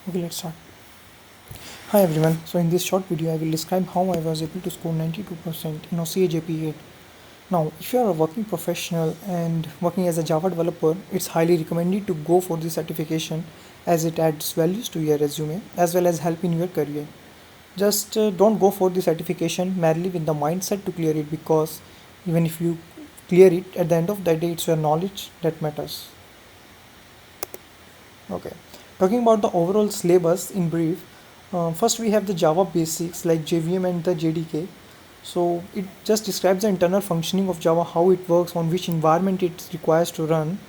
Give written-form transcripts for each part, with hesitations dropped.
Okay, let's start. Hi everyone. So in this short video, I will describe how I was able to score 92% in OCA JP8. Now, if you are a working professional and working as a Java developer, it's highly recommended to go for this certification as it adds values to your resume as well as help in your career. Just don't go for the certification merely with the mindset to clear it, because even if you clear it, at the end of the day, it's your knowledge that matters. Okay, talking about the overall syllabus in brief, first we have the Java basics like JVM and the JDK. So it just describes the internal functioning of Java, how it works, on which environment it requires to run.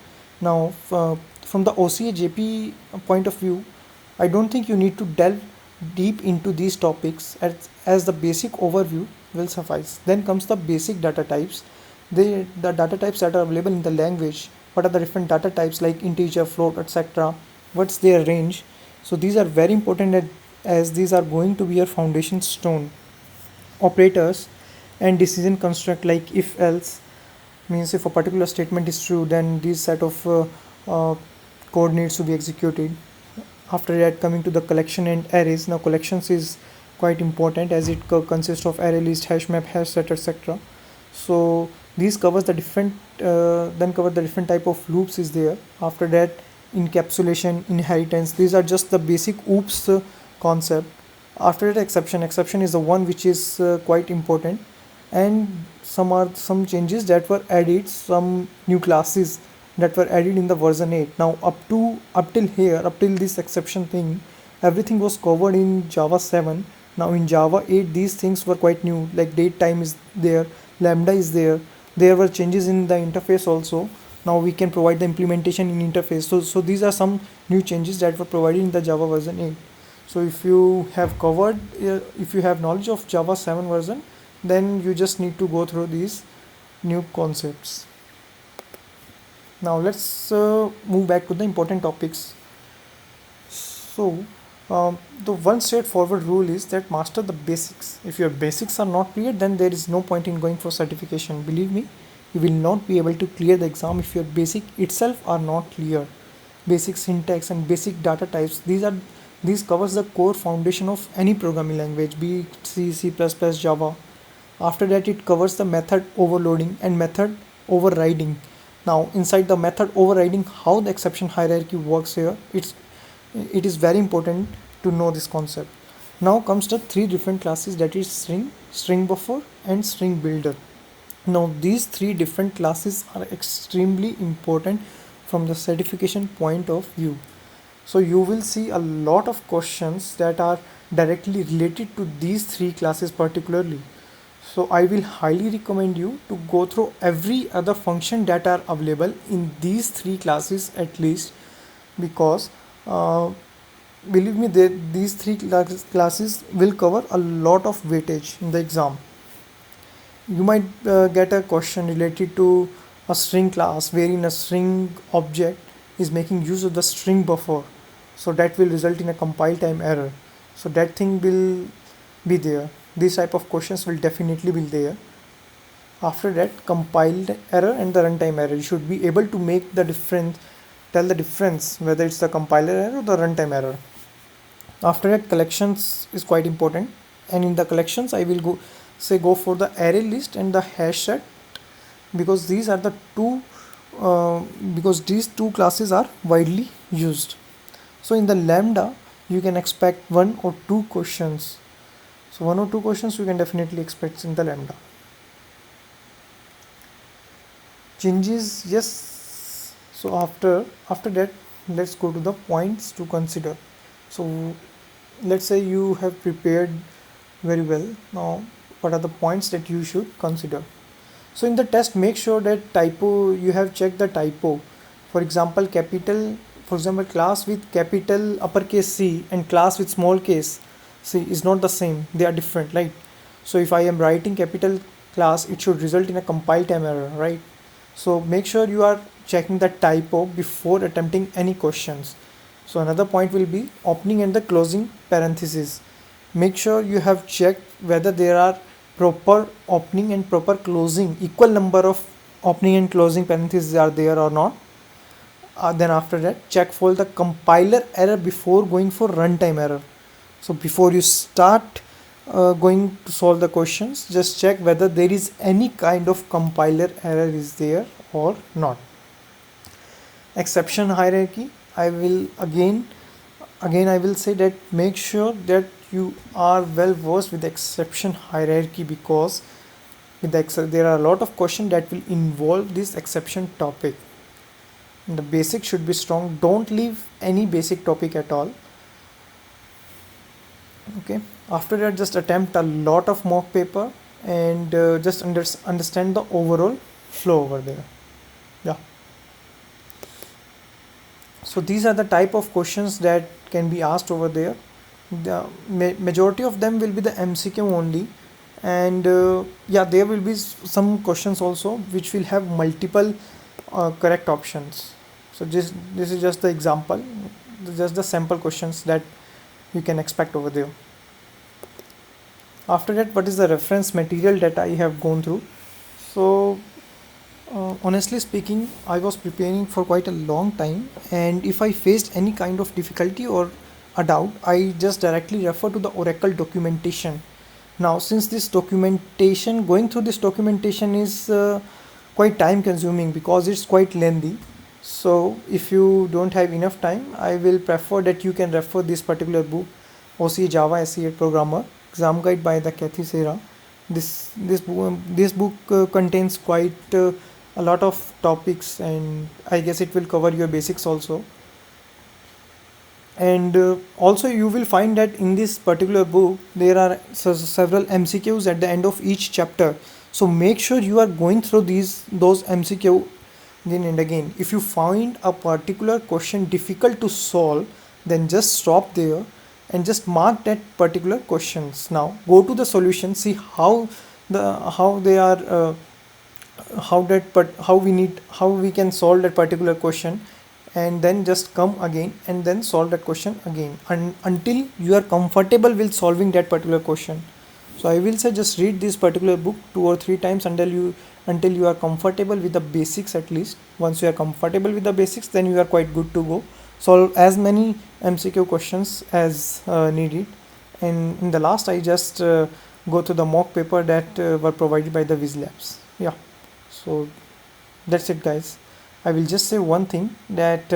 Now, from the OCA JP point of view, I don't think you need to delve deep into these topics, as the basic overview will suffice. Then comes the basic data types. The data types that are available in the language. What are the different data types like integer, float, etc.? What's their range? So these are very important, as these are going to be your foundation stone. Operators and decision construct like if else, means if a particular statement is true, then this set of uh, code needs to be executed. After that, coming to the collection and arrays. Now collections is quite important, as it consists of array list, hash map, hash set, etc. So these covers the different then cover the different type of loops is there. After that, encapsulation, inheritance, these are just the basic oops concept. After that, exception is the one which is quite important, and some changes that were added, some new classes that were added in the version 8. Now up till here, up till this exception thing, everything was covered in Java 7. Now in Java 8, these things were quite new, like date time is there, lambda is there. There were changes in the interface also. Now we can provide the implementation in interface. So these are some new changes that were provided in the Java version 8. So if you have knowledge of Java 7 version, then you just need to go through these new concepts. Now let's move back to the important topics. So the one straightforward rule is that master the basics. If your basics are not clear, then there is no point in going for certification. Believe me, you will not be able to clear the exam if your basic itself are not clear. Basic syntax and basic data types, these covers the core foundation of any programming language, be it C, C++, Java. After that, it covers the method overloading and method overriding. Now inside the method overriding, how the exception hierarchy works here, it is very important to know this concept. Now comes the three different classes, that is string, string buffer, and string builder. Now these three different classes are extremely important from the certification point of view. So you will see a lot of questions that are directly related to these three classes particularly. So I will highly recommend you to go through every other function that are available in these three classes at least, because uh, believe me, these three classes will cover a lot of weightage in the exam. You might get a question related to a string class wherein a string object is making use of the string buffer, so that will result in a compile time error. So that thing will be there. These type of questions will definitely be there. After that, compiled error and the runtime error, you should be able to make the difference, tell the difference whether it's the compiler error or the runtime error. After that, collections is quite important, and in the collections I will go for the array list and the hash set, because these are the two because these two classes are widely used. So in the lambda, you can expect one or two questions. So one or two questions you can definitely expect in the lambda. Changes, yes. So after that, let's go to the points to consider. So let's say you have prepared very well. Now what are the points that you should consider? So in the test, make sure that typo, you have checked the typo. For example, class with capital uppercase C and class with small case C is not the same. They are different, right? So if I am writing capital class, it should result in a compile time error, right? So make sure you are checking the typo before attempting any questions. So another point will be opening and the closing parentheses. Make sure you have checked whether there are proper opening and proper closing, equal number of opening and closing parentheses are there or not. then after that check for the compiler error before going for runtime error. So before you start going to solve the questions, just check whether there is any kind of compiler error is there or not. Exception hierarchy, I will again I will say that make sure that you are well versed with the exception hierarchy, because with there are a lot of questions that will involve this exception topic. The basic should be strong, don't leave any basic topic at all. Okay, after that just attempt a lot of mock paper and just understand the overall flow over there. Yeah, so these are the type of questions that can be asked over there. The majority of them will be the MCQ only, and yeah, there will be some questions also which will have multiple correct options. So this is just the example, just the sample questions that you can expect over there. After that, what is the reference material that I have gone through? So honestly speaking, I was preparing for quite a long time, and if I faced any kind of difficulty or a doubt, I just directly refer to the Oracle documentation. Now, since this documentation, going through this documentation is quite time consuming because it's quite lengthy. So if you don't have enough time, I will prefer that you can refer this particular book, OCA Java SE8 Programmer Exam Guide by the Kathy Serra. This book contains quite a lot of topics, and I guess it will cover your basics also. And also you will find that in this particular book there are several MCQs at the end of each chapter. So make sure you are going through those MCQ again and again. If you find a particular question difficult to solve, then just stop there and just mark that particular questions. Now go to the solution, see how they are how we can solve that particular question, and then just come again and then solve that question again until you are comfortable with solving that particular question. So I will say just read this particular book 2 or 3 times until you are comfortable with the basics. At least once you are comfortable with the basics, then you are quite good to go. Solve as many MCQ questions as needed. And in the last, I just go to the mock paper that were provided by the Viz Labs. Yeah, so that's it, guys. I will just say one thing, that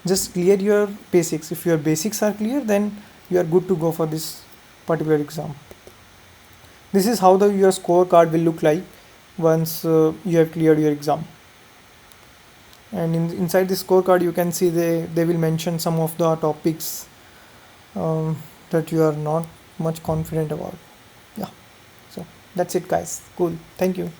just clear your basics. If your basics are clear, then you are good to go for this particular exam. This is how your scorecard will look like once you have cleared your exam. And inside the scorecard you can see they will mention some of the topics that you are not much confident about. Yeah, so that's it, guys. Cool, thank you.